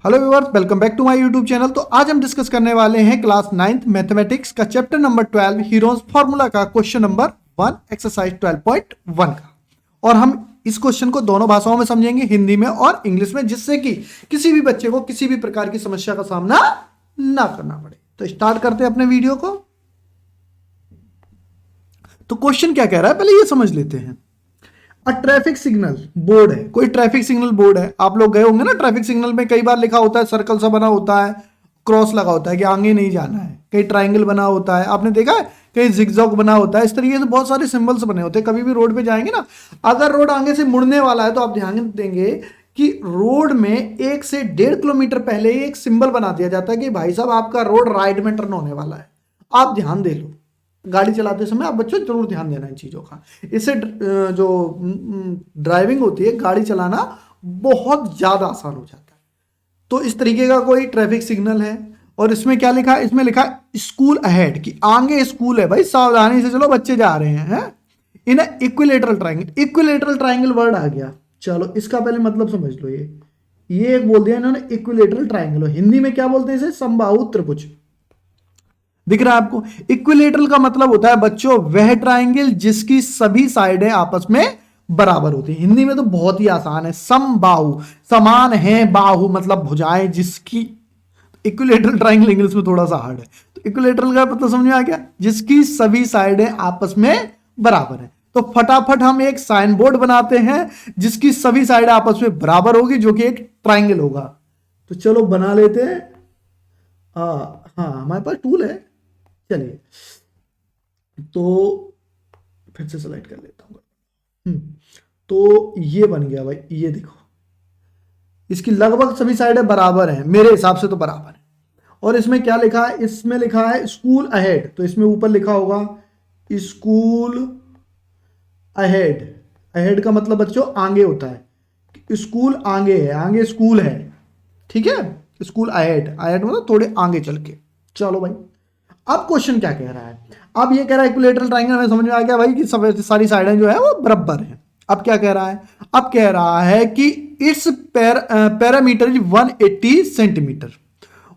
Hello viewers, welcome back to my YouTube channel. तो आज हम डिस्कस करने वाले हैं क्लास 9th मैथमेटिक्स का चैप्टर नंबर 12 हीरोज फार्मूला का क्वेश्चन नंबर 1 एक्सरसाइज 12.1 का। और हम इस क्वेश्चन को दोनों भाषाओं में समझेंगे, हिंदी में और इंग्लिश में, जिससे कि किसी भी बच्चे को किसी भी प्रकार की समस्या का सामना ना करना पड़े। तो स्टार्ट करते हैं अपने वीडियो को। तो क्वेश्चन क्या कह रहा है पहले ये समझ लेते हैं। ट्रैफिक सिग्नल बोर्ड है, कोई ट्रैफिक सिग्नल बोर्ड है। आप लोग गए होंगे ना, ट्रैफिक सिग्नल में कई बार लिखा होता है, सर्कल सा बना होता है, क्रॉस लगा होता है कि आगे नहीं जाना है, कहीं ट्राइंगल बना होता है, आपने देखा है, कहीं जिगजॉग बना होता है। इस तरीके से बहुत सारे सिंबल्स बने होते हैं। कभी भी रोड पे जाएंगे ना, अगर रोड आगे से मुड़ने वाला है तो आप ध्यान देंगे कि रोड में 1 से 1.5 किलोमीटर पहले ही एक सिंबल बना दिया जाता है कि भाई साहब आपका रोड राइट में टर्न होने वाला है। आप ध्यान दे लो, गाड़ी चलाते समय आप बच्चों जरूर ध्यान देना इन चीज़ों का। इससे जो ड्राइविंग होती है, गाड़ी चलाना बहुत ज़्यादा आसान हो जाता है। तो इस तरीके का कोई ट्रैफिक सिग्नल है और इसमें क्या लिखा है, इसमें लिखा है स्कूल अहेड, कि आगे स्कूल है, भाई सावधानी से चलो, बच्चे जा रहे हैं। In equilateral triangle, equilateral triangle word आ गया। चलो इसका पहले मतलब समझ लो। ये एक बोल दिया इन्होंने इक्विलेटरल ट्राइंगल। हिंदी में क्या बोलते हैं इसे? समबाहु त्रिभुज। दिख रहा है आपको? इक्विलेटरल का मतलब होता है बच्चों वह ट्राइंगल जिसकी सभी साइडें आपस में बराबर होती है। हिंदी में तो बहुत ही आसान है, समबाहु, समान है, बाहु मतलब भुजाएं जिसकी। इक्विलेटरल ट्राइंगल इंग्लिश में थोड़ा सा हार्ड है। तो इक्विलेटरल का मतलब समझ में आ गया, जिसकी सभी साइडें आपस में बराबर है। तो फटाफट हम एक साइन बोर्ड बनाते हैं जिसकी सभी साइडें आपस में बराबर होगी, जो कि एक ट्राइंगल होगा। तो चलो बना लेते हैं। हाँ, हमारे पास टूल है। चलिए तो फिर से सेलेक्ट कर लेता हूँ। तो ये बन गया भाई, ये देखो, इसकी लगभग सभी साइडें बराबर हैं, मेरे हिसाब से तो बराबर है। और इसमें क्या लिखा है? इसमें लिखा है स्कूल अहेड, तो इसमें ऊपर लिखा होगा स्कूल अहेड। अहेड का मतलब बच्चों आगे होता है। स्कूल आगे है, आगे स्कूल है, ठीक है। स्कूल अहेड, अहेड मतलब थोड़े आगे चल के। चलो भाई, अब क्वेश्चन क्या कह रहा है? अब ये कह रहा है इक्विलेटरल ट्राइंगल में समझ में आ गया भाई कि सब सारी साइडें जो है वो बराबर है। अब क्या कह रहा है? अब कह रहा है कि it's parameter is 180 centimetre.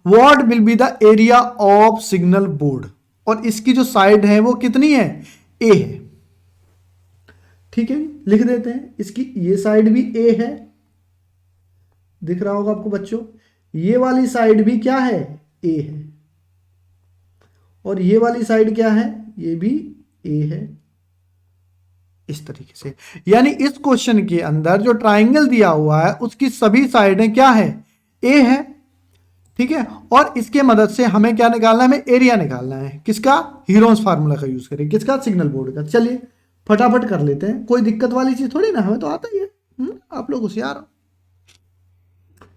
What will be the area of signal board. और इसकी जो साइड है वो कितनी है? ए है, ठीक है। लिख देते हैं, इसकी ये साइड भी ए है, दिख रहा होगा आपको बच्चों। ये वाली साइड भी क्या है? ए है। और ये वाली साइड क्या है? ये भी ए है। इस तरीके से, यानी इस क्वेश्चन के अंदर जो ट्राइंगल दिया हुआ है उसकी सभी साइडें क्या है? ए है, ठीक है। और इसके मदद से हमें क्या निकालना है? हमें एरिया निकालना है। किसका? हीरोज फार्मूला का यूज करें। किसका? सिग्नल बोर्ड का। चलिए फटाफट कर लेते हैं, कोई दिक्कत वाली चीज थोड़ी ना, हमें तो आता ही है। आप लोग होशियार हो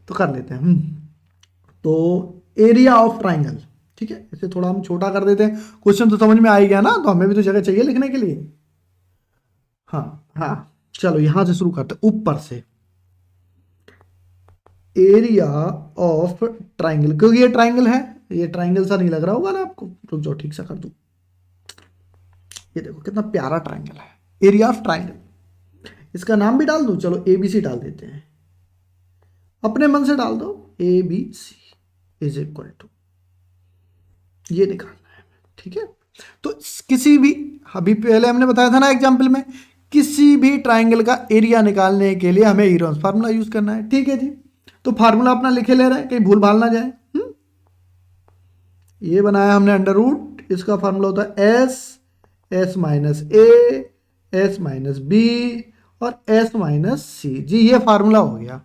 तो कर लेते हैं। तो एरिया ऑफ ट्राइंगल, ठीक है। इसे थोड़ा हम छोटा कर देते हैं। क्वेश्चन तो समझ में आ ही गया ना, तो हमें भी तो जगह चाहिए लिखने के लिए। हाँ, चलो यहां से शुरू करते हैं, ऊपर से। एरिया ऑफ ट्राइंगल, क्योंकि ये ट्राइंगल है, ये ट्राइंगल सा नहीं लग रहा होगा ना आपको, रुक जाओ ठीक सा कर दूं। ये देखो कितना प्यारा ट्राइंगल है, एरिया ऑफ ट्राइंगल। इसका नाम भी डाल दूं, चलो एबीसी डाल देते हैं, अपने मन से डाल दो। A B C is equal to, ये निकालना है, ठीक है। तो किसी भी, अभी पहले हमने बताया था ना एग्जाम्पल में, किसी भी ट्राइंगल का एरिया निकालने के लिए हमें हीरोज फार्मूला यूज करना है, ठीक है जी। तो फार्मूला अपना लिखे ले रहे हैं, कहीं भूल भाल ना जाए। ये बनाया हमने अंडर रूट, इसका फार्मूला होता है एस, एस माइनस ए, एस माइनस बी और एस माइनस सी जी। ये फार्मूला हो गया।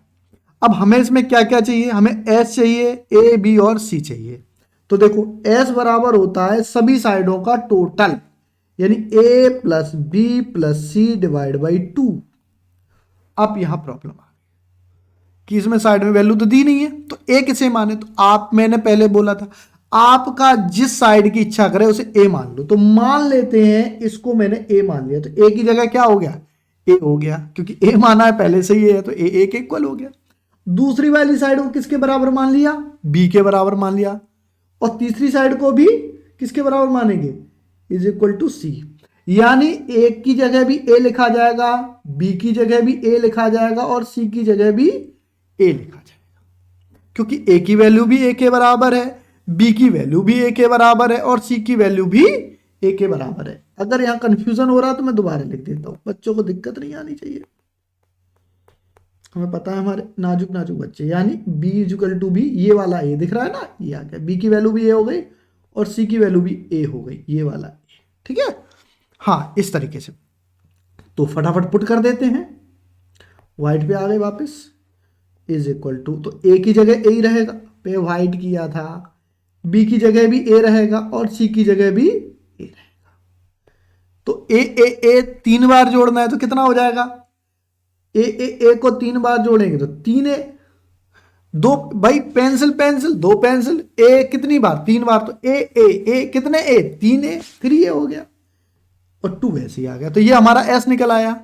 अब हमें इसमें क्या क्या चाहिए? हमें एस चाहिए, ए बी और सी चाहिए। तो देखो एस बराबर होता है सभी साइडों का टोटल, यानी A plus B plus C divide by 2। अब यहां प्रॉब्लम आ गई कि इसमें साइड में वैल्यू तो दी नहीं है, तो ए किसे माने? तो आप, मैंने पहले बोला था, आपका जिस साइड की इच्छा करे उसे ए मान लो। तो मान लेते हैं इसको मैंने ए मान लिया, तो ए की जगह क्या हो गया? ए हो गया, क्योंकि ए माना है पहले से ही है, तो ए के इक्वल हो गया। दूसरी वाली साइड को किसके बराबर मान लिया? बी के बराबर मान लिया। और तीसरी साइड को भी किसके बराबर मानेंगे? इज इक्वल टू सी। यानी ए की जगह भी ए लिखा जाएगा, बी की जगह भी ए लिखा जाएगा और सी की जगह भी ए लिखा जाएगा। क्योंकि ए की वैल्यू भी ए के बराबर है, बी की वैल्यू भी ए के बराबर है और सी की वैल्यू भी ए के बराबर है। अगर यहां कंफ्यूजन हो रहा है तो मैं दोबारा लिख देता हूं, बच्चों को दिक्कत नहीं आनी चाहिए। हमें पता है हमारे नाजुक नाजुक बच्चे, यानी b इक्वल टू बी, ये वाला ए दिख रहा है ना, ये आ गया, b की वैल्यू भी ए हो गई और c की वैल्यू भी ए हो गई, ये वाला ए। ठीक है, हाँ इस तरीके से। तो फटाफट पुट कर देते हैं, वाइट पे आ गए वापस, इज इक्वल टू, तो ए की जगह ए ही रहेगा, पे वाइट किया था, बी की जगह भी ए रहेगा और सी की जगह भी ए रहेगा। तो ए तीन बार जोड़ना है तो कितना हो जाएगा, ए को तीन बार जोड़ेंगे तो तीन ए, दो भाई पेंसिल पेंसिल, दो पेंसिल, ए कितनी बार, तीन बार, तो ए कितने ए, तीन ए, 3 ए हो गया और 2 ऐसे ही आ गया। तो ये हमारा एस निकल आया।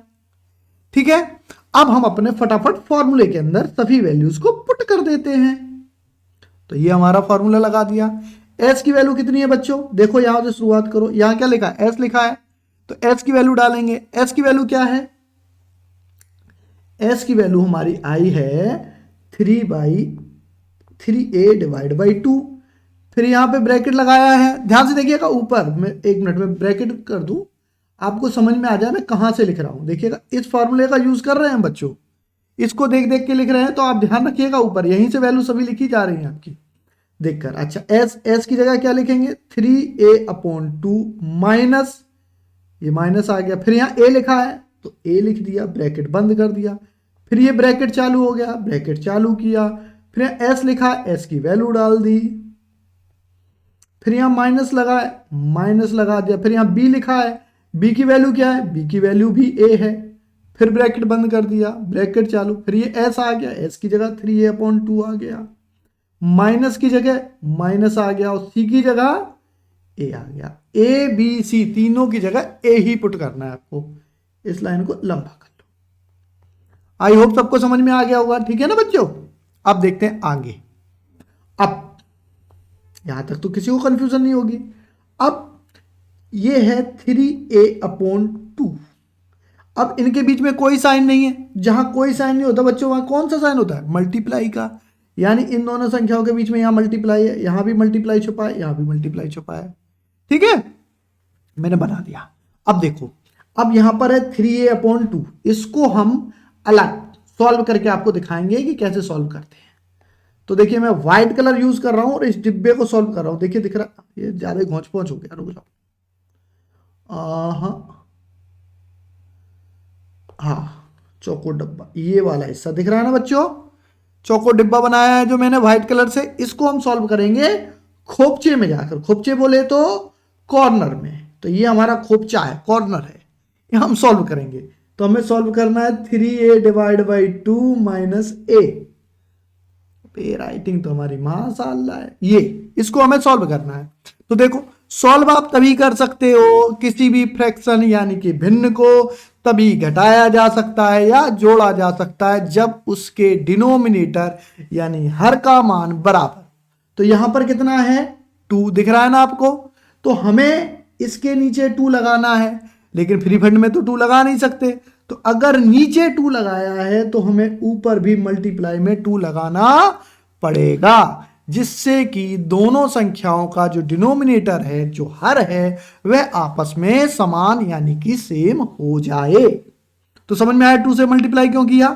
ठीक है, अब हम अपने फटाफट फॉर्मूले के अंदर सभी वैल्यूज को पुट कर देते हैं। तो ये हमारा फॉर्मूला लगा दिया। एस की वैल्यू कितनी है बच्चों, देखो यहां से शुरुआत करो, यहां क्या लिखा है, एस लिखा है, तो एस की वैल्यू डालेंगे। एस की वैल्यू क्या है, एस की वैल्यू हमारी आई है 3/3a डिवाइड बाई 2। फिर यहां पे ब्रैकेट लगाया है, ध्यान से देखिएगा ऊपर, मैं 1 मिनट में ब्रैकेट कर दूं, आपको समझ में आ जाए मैं कहां से लिख रहा हूं। देखिएगा इस फॉर्मूले का यूज कर रहे हैं बच्चों, इसको देख देख के लिख रहे हैं, तो आप ध्यान रखिएगा ऊपर यहीं से वैल्यू सभी लिखी जा रही हैं आपकी देखकर। अच्छा, एस की जगह क्या लिखेंगे, 3a/2 माइनस, ये माइनस आ गया, फिर यहां ए लिखा है तो ए लिख दिया, ब्रैकेट बंद कर दिया, फिर ये ब्रैकेट चालू हो गया, ब्रैकेट चालू किया, फिर यहां एस लिखा, एस की वैल्यू डाल दी, फिर यहां माइनस लगा, माइनस लगा दिया, फिर यहां बी लिखा है, बी की वैल्यू क्या है, बी की वैल्यू भी ए है, फिर ब्रैकेट बंद कर दिया, ब्रैकेट चालू, फिर ये एस आ गया, एस की जगह 3a/2 आ गया, माइनस की जगह माइनस आ गया और सी की जगह ए आ गया। ए बी सी तीनों की जगह ए ही पुट करना है आपको। इस लाइन को लंबा कर लो। आई होप सबको समझ में आ गया होगा, ठीक है ना बच्चों। अब देखते हैं आगे। अब यहां तक तो किसी को कंफ्यूजन नहीं होगी। अब ये है 3a/2। अब इनके बीच में कोई साइन नहीं है, जहां कोई साइन नहीं होता बच्चों वहां कौन सा साइन होता है, मल्टीप्लाई का। यानी इन दोनों संख्याओं के बीच में यहां मल्टीप्लाई है, यहां भी मल्टीप्लाई छुपा है, यहां भी मल्टीप्लाई छुपा है। ठीक है, मैंने बना दिया। अब देखो, अब यहां पर है 3a/2, इसको हम अलग सॉल्व करके आपको दिखाएंगे कि कैसे सॉल्व करते हैं। तो देखिए मैं व्हाइट कलर यूज कर रहा हूं और इस डिब्बे को सॉल्व कर रहा हूं। देखिए दिख रहा, ये ज्यादा घोंच पहुंच हो गया, रुक जाओ। हाँ, चौको डब्बा, ये वाला हिस्सा दिख रहा है ना बच्चों, चौको डिब्बा बनाया है जो मैंने व्हाइट कलर से, इसको हम सॉल्व करेंगे खोपचे में जाकर। खोपचे बोले तो कॉर्नर में, तो ये हमारा खोपचा है, कॉर्नर है, ये हम सॉल्व करेंगे। तो हमें सॉल्व करना है 3a डिवाइड बाई 2 माइनस ए। पे राइटिंग तो हमारी माशाल्लाह है। ये इसको हमें सॉल्व करना है। तो देखो, सॉल्व आप तभी कर सकते हो किसी भी फ्रैक्शन यानी कि भिन्न को तभी घटाया जा सकता है या जोड़ा जा सकता है जब उसके डिनोमिनेटर यानी हर का मान बराबर। तो यहां पर कितना है, 2 दिख रहा है ना आपको, तो हमें इसके नीचे 2 लगाना है, लेकिन फ्री फंड में तो 2 लगा नहीं सकते। तो अगर नीचे 2 लगाया है तो हमें ऊपर भी मल्टीप्लाई में 2 लगाना पड़ेगा, जिससे कि दोनों संख्याओं का जो डिनोमिनेटर है, जो हर है, वह आपस में समान यानी कि सेम हो जाए। तो समझ में आया 2 से मल्टीप्लाई क्यों किया।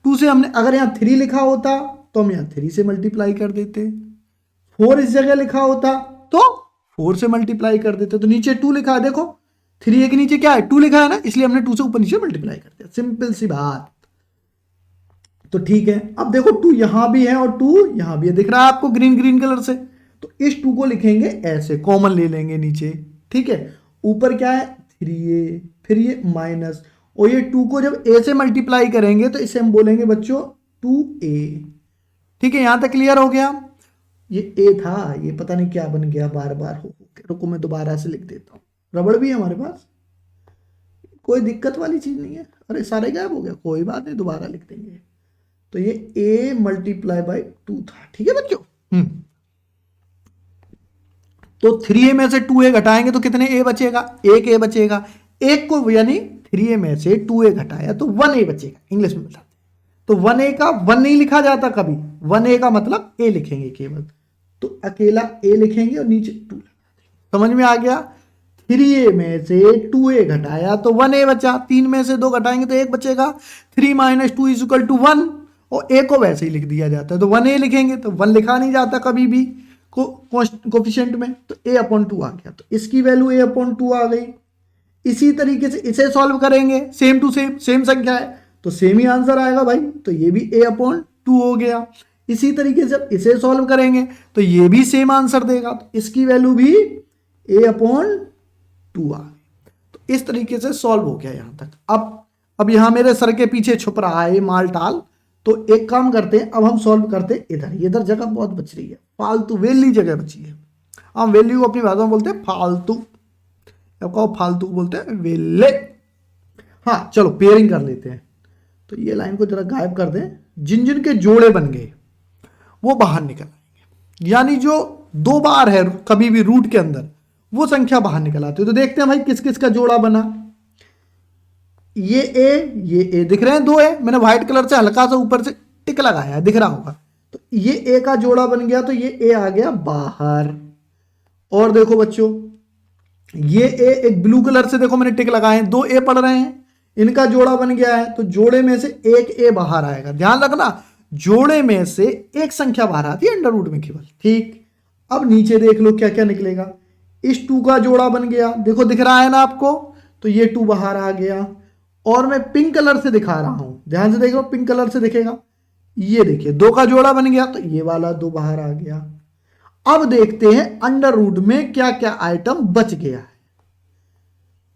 2 से हमने, अगर यहां 3 लिखा होता तो हम यहां 3 से मल्टीप्लाई कर देते, 4 इस जगह लिखा होता तो 4 से मल्टीप्लाई कर देते। तो नीचे 2 लिखा है, देखो 3a के नीचे क्या है, 2 लिखा है ना, इसलिए हमने 2 से ऊपर नीचे मल्टीप्लाई कर दिया, सिंपल सी बात। तो ठीक है, अब देखो 2 यहां भी है और 2 यहां भी है, दिख रहा है आपको ग्रीन ग्रीन कलर से। तो इस 2 को लिखेंगे ऐसे, कॉमन ले लेंगे नीचे। ठीक है, ऊपर क्या है 3a, फिर ये माइनस, और ये 2 को जब a से मल्टीप्लाई करेंगे तो इसे हम बोलेंगे बच्चों 2a। ठीक है, यहां तक क्लियर हो गया। ये a था, ये पता नहीं क्या बन गया, बार बार हो गया। रुको मैं दोबारा से लिख देता हूं, रबड़ भी है हमारे पास, कोई दिक्कत वाली चीज नहीं है। अरे सारे गायब हो गया, कोई बात नहीं, दोबारा लिख देंगे। तो ये a मल्टीप्लाई बाई 2 था। ठीक है बच्चों, तो 3a में से 2a घटाएंगे तो कितने a बचेगा, 1 a बचेगा। एक को यानी 3a में से 2a घटाया तो 1a बचेगा, इंग्लिश में बताते। तो 1a का 1 नहीं लिखा जाता कभी, 1a का मतलब a लिखेंगे केवल, तो अकेला a लिखेंगे और नीचे 2 समझ में आ गया। 3a में से 2a घटाया तो 1a बचा, 3 में से 2 घटाएंगे तो 1 बचेगा। 3 - 2 = 1 और a को वैसे ही लिख दिया जाता है, तो 1a लिखेंगे, तो 1 लिखा नहीं जाता कभी भी कोफिशिएंट में, तो a/2 आ गया, तो इसकी वैल्यू a/2 आ गई। इसी तरीके से इसे सॉल्व करेंगे, सेम टू सेम संख्या है तो सेम ही आंसर आएगा भाई, तो ये भी a/2 हो गया। इसी तरीके से अब इसे सॉल्व करेंगे तो ये भी सेम आंसर देगा, तो इसकी वैल्यू भी a/2 आ गई। तो इस तरीके से सॉल्व हो गया यहां तक। अब यहां मेरे सर के पीछे छुप रहा है माल टाल, तो एक काम करते हैं, अब हम सॉल्व करते हैं इधर जगह बहुत बच रही है, फालतू वेली जगह बची है। हम वैल्यू अपनी भाषा में बोलते हैं फालतू, कहो फालतू बोलते हैं वेले। हाँ चलो पेयरिंग कर लेते हैं, तो ये लाइन को जरा गायब कर दें। जिन जिन के जोड़े बन गए वो बाहर निकल आएंगे, यानी जो 2 बार है कभी भी रूट के अंदर वो संख्या बाहर निकल आती है। तो देखते हैं भाई किस किस का जोड़ा बना। ये ए दिख रहे हैं 2 ए, मैंने व्हाइट कलर से हल्का सा ऊपर से टिक लगाया है, दिख रहा होगा, तो ये ए का जोड़ा बन गया, तो ये ए आ गया बाहर। और देखो बच्चों ये ए एक ब्लू कलर से देखो मैंने टिक लगाए हैं, 2 ए पड़ रहे हैं, इनका जोड़ा बन गया है, तो जोड़े में से एक ए बाहर आएगा। ध्यान रखना जोड़े में से एक संख्या बाहर आती है अंडर रूट में केवल, ठीक। अब नीचे देख लो क्या क्या निकलेगा। इस 2 का जोड़ा बन गया, देखो दिख रहा है ना आपको, तो ये 2 बाहर आ गया। और मैं पिंक कलर से दिखा रहा हूं, ध्यान से देखो पिंक कलर से दिखेगा, ये देखिए 2 का जोड़ा बन गया, तो ये वाला 2 बाहर आ गया। अब देखते हैं अंडर रूट में क्या क्या आइटम बच गया है।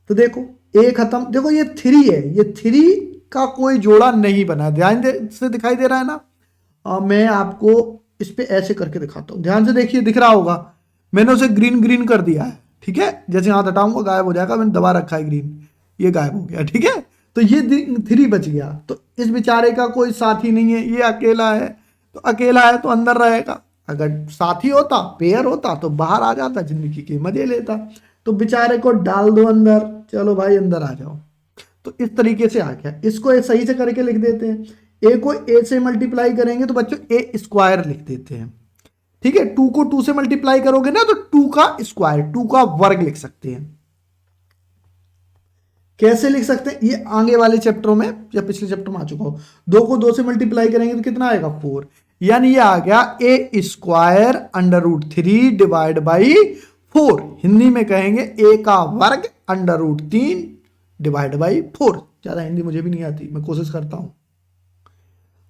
तो देखो ए खत्म, देखो ये 3 है, ये 3 का कोई जोड़ा नहीं बना, ध्यान से दिखाई दे रहा है ना। मैं आपको इस पे ऐसे करके दिखाता हूं, ध्यान से देखिए, दिख रहा होगा मैंने उसे ग्रीन कर दिया है, ठीक है। जैसे हाथ हटाऊंगा गायब हो जाएगा, मैंने दबा रखा है ग्रीन, ये गायब हो गया, ठीक है। तो ये 3 बच गया, तो इस बेचारे का कोई साथी नहीं है, ये अकेला है, तो अकेला है तो अंदर रहेगा। अगर साथी होता, पेयर होता, तो बाहर आ जाता, जिंदगी के मजे लेता। तो बेचारे को डाल दो अंदर, चलो भाई अंदर आ जाओ। तो इस तरीके से आ गया, इसको सही से करके लिख देते हैं। ए को ए से मल्टीप्लाई करेंगे तो बच्चों a² लिख देते हैं, ठीक है। 2 को 2 से मल्टीप्लाई करोगे ना तो 2 का स्क्वायर, 2 का वर्ग लिख सकते हैं। कैसे लिख सकते हैं ये आगे वाले चैप्टरों में या पिछले चैप्टर में आ चुका हो। 2 को 2 से मल्टीप्लाई करेंगे तो कितना आएगा 4, यानी ये आ गया a² under root 3 divide by 4। Hindi में कहेंगे a का वर्ग अंडर रूट 3 डिवाइड बाई 4। ज्यादा हिंदी मुझे भी नहीं आती, मैं कोशिश करता हूं।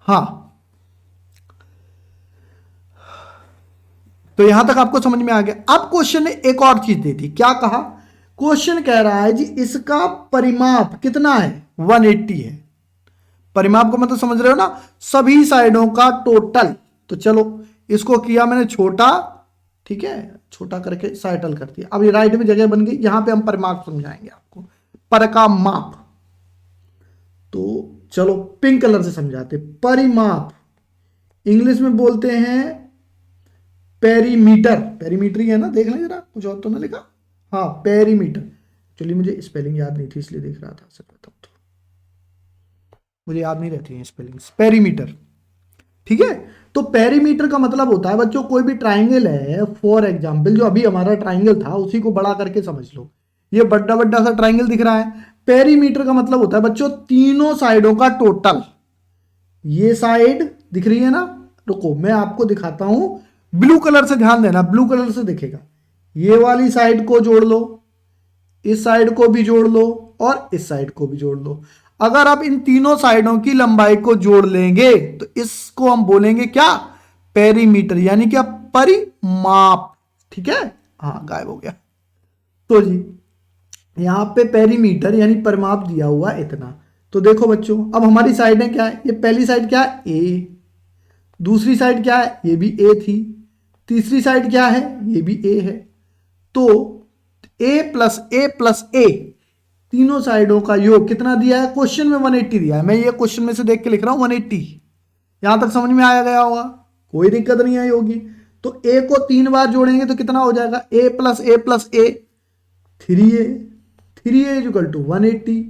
हाँ तो यहां तक आपको समझ में आ गया। अब क्वेश्चन ने एक और चीज दी थी, क्या कहा, क्वेश्चन कह रहा है जी इसका परिमाप कितना है, 180 है। परिमाप का मतलब समझ रहे हो ना, सभी साइडों का टोटल। तो चलो इसको किया मैंने छोटा, ठीक है, छोटा करके साइटल कर दिया। अब ये राइट में जगह बन गई, यहां पे हम परिमाप समझाएंगे आपको, पर का माप। तो चलो पिंक कलर से समझाते। परिमाप इंग्लिश में बोलते हैं पेरीमीटर, पेरीमीटर ही है ना, देख लें जरा, कुछ और तो ना लिखा। हाँ पेरीमीटर, एक्चुअली मुझे स्पेलिंग याद नहीं थी इसलिए देख रहा था, सच बताऊं तो मुझे याद नहीं रहती है स्पेलिंग। पेरीमीटर, ठीक है। तो पेरीमीटर का मतलब होता है बच्चों कोई भी ट्राइंगल है, फॉर एग्जांपल जो अभी हमारा ट्राइंगल था उसी को बड़ा करके समझ लो, ये बड़ा बड़ा सा ट्राइंगल दिख रहा है। पेरीमीटर का मतलब होता है बच्चों तीनों साइडों का टोटल। ये साइड दिख रही है ना, रुको मैं आपको दिखाता हूं, ब्लू कलर से ध्यान देना, ब्लू कलर से दिखेगा। ये वाली साइड को जोड़ लो, इस साइड को भी जोड़ लो और इस साइड को भी जोड़ लो। अगर आप इन तीनों साइडों की लंबाई को जोड़ लेंगे तो इसको हम बोलेंगे क्या, पेरीमीटर, यानी क्या, परिमाप, ठीक है। हाँ गायब हो गया। तो जी यहां पे पेरीमीटर यानी परिमाप दिया हुआ इतना। तो देखो बच्चों अब हमारी साइडें क्या है, ये पहली साइड क्या है ए, दूसरी साइड क्या है, ये भी ए थी, तीसरी साइड क्या है, ये भी ए है। तो a प्लस ए प्लस ए तीनों साइडों का योग कितना दिया है, क्वेश्चन में 180 दिया है। मैं ये क्वेश्चन में से देख के लिख रहा हूं 180। यहां तक समझ में आया गया होगा, कोई दिक्कत नहीं आई होगी। तो a को 3 बार जोड़ेंगे तो कितना हो जाएगा, a plus A plus A 3a, 3a equal to 180।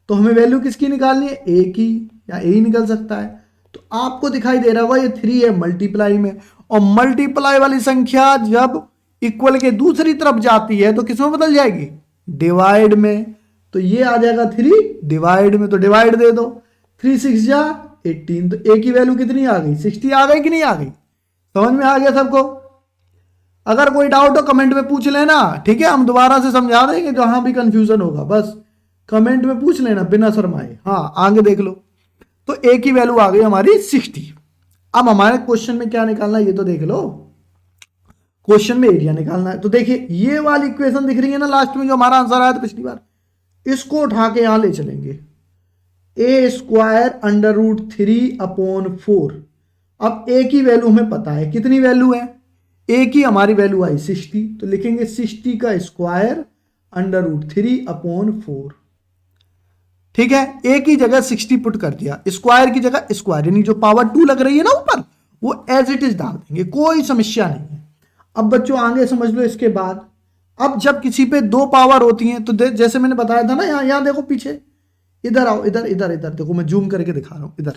तो हमें वैल्यू किसकी निकालनी है, a की, या a ही निकल सकता है। तो आपको दिखाई दे रहा है ये 3 है मल्टीप्लाई में, और मल्टीप्लाई वाली संख्या जब इक्वल के दूसरी तरफ जाती है तो किसमें बदल जाएगी, डिवाइड में। तो ये आ जाएगा 3 डिवाइड में, तो डिवाइड दे दो, 3 6 जा 18, तो ए की वैल्यू कितनी आ गई, 60 आ गई कि नहीं आ गई, समझ में आ गया सबको। अगर कोई डाउट हो कमेंट में पूछ लेना, ठीक है, हम दोबारा से समझा देंगे जहां भी कंफ्यूजन होगा, बस कमेंट में पूछ लेना बिना शर्माए। हाँ आगे देख लो, तो ए की वैल्यू आ गई हमारी 60। अब हमारे क्वेश्चन में क्या निकालना है ये तो देख लो, क्वेश्चन में एरिया निकालना है। तो देखिए ये वाली इक्वेशन दिख रही है ना लास्ट में जो हमारा आंसर आया था पिछली बार, इसको उठा के यहां ले चलेंगे, ए स्क्वायर अंडर रूट 3/4। अब ए की वैल्यू हमें पता है, कितनी वैल्यू है, ए की हमारी वैल्यू आई 60, तो लिखेंगे 60 का स्क्वायर अंडर रूट 3/4। ठीक है, ए की जगह 60 पुट कर दिया, स्क्वायर की जगह स्क्वायर, यानी जो पावर 2 लग रही है ना ऊपर वो एज इट इज डाल देंगे, कोई समस्या नहीं है। अब बच्चों आगे समझ लो इसके बाद, अब जब किसी पे 2 पावर होती हैं तो जैसे मैंने बताया था ना, यहां देखो पीछे, इधर आओ, इधर इधर इधर देखो, मैं जूम करके दिखा रहा हूं, इधर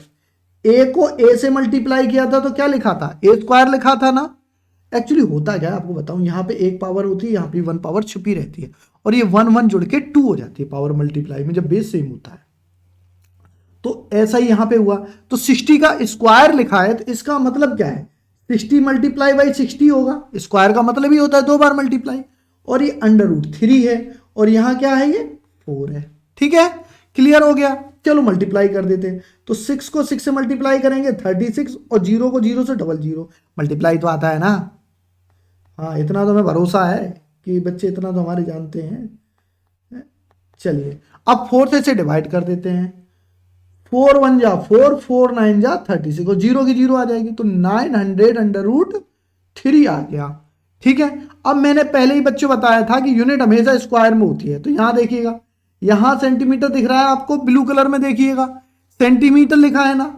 ए को ए से मल्टीप्लाई किया था तो क्या लिखा था, ए स्क्वायर लिखा था ना। एक्चुअली होता क्या है आपको बताऊं, यहां पे एक पावर होती है, यहां पे 1 पावर छुपी रहती है, और ये 1 1 जुड़ के 2 हो जाती है पावर मल्टीप्लाई में जब बेस सेम होता है। तो ऐसा ही यहां पे हुआ, तो 60 का स्क्वायर लिखा है तो इसका मतलब क्या है, 60 मल्टीप्लाई बाई 60 होगा, स्क्वायर का मतलब ही होता है 2 बार मल्टीप्लाई, और ये अंडर रूट 3 है, और यहां क्या है, ये 4 है। ठीक है, क्लियर हो गया। चलो मल्टीप्लाई कर देते हैं, तो 6 को 6 से मल्टीप्लाई करेंगे 36, और 0 को 0 से 00, मल्टीप्लाई तो आता है ना। हाँ इतना तो हमें भरोसा है कि बच्चे इतना तो हमारे जानते हैं। चलिए अब 4 से इसे डिवाइड कर देते हैं, 4 1 जा 4, 4 9 जा 36, और 0 की 0 आ जाएगी, तो 900 अंडर रूट 3 आ गया। ठीक है, अब मैंने पहले ही बच्चों बताया था कि यूनिट हमेशा स्क्वायर में होती है, तो यहां देखिएगा, यहां सेंटीमीटर दिख रहा है आपको, ब्लू कलर में देखिएगा सेंटीमीटर लिखा है ना,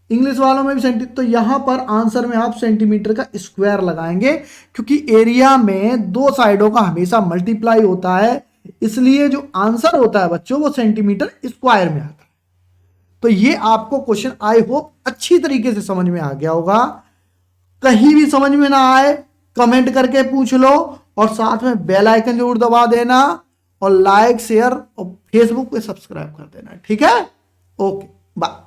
इंग्लिश वालों में भी सेंटीमीटर, तो यहां पर आंसर में आप सेंटीमीटर का स्क्वायर लगाएंगे, क्योंकि एरिया में 2 साइडों का हमेशा मल्टीप्लाई होता है, इसलिए जो आंसर होता है बच्चों वो सेंटीमीटर स्क्वायर में आता है। तो ये आपको क्वेश्चन आई होप अच्छी तरीके से समझ में आ गया होगा। कहीं भी समझ में ना आए कमेंट करके पूछ लो, और साथ में बेल आइकन जरूर दबा देना, और लाइक शेयर और फेसबुक पे सब्सक्राइब कर देना। ठीक है, ओके बाय।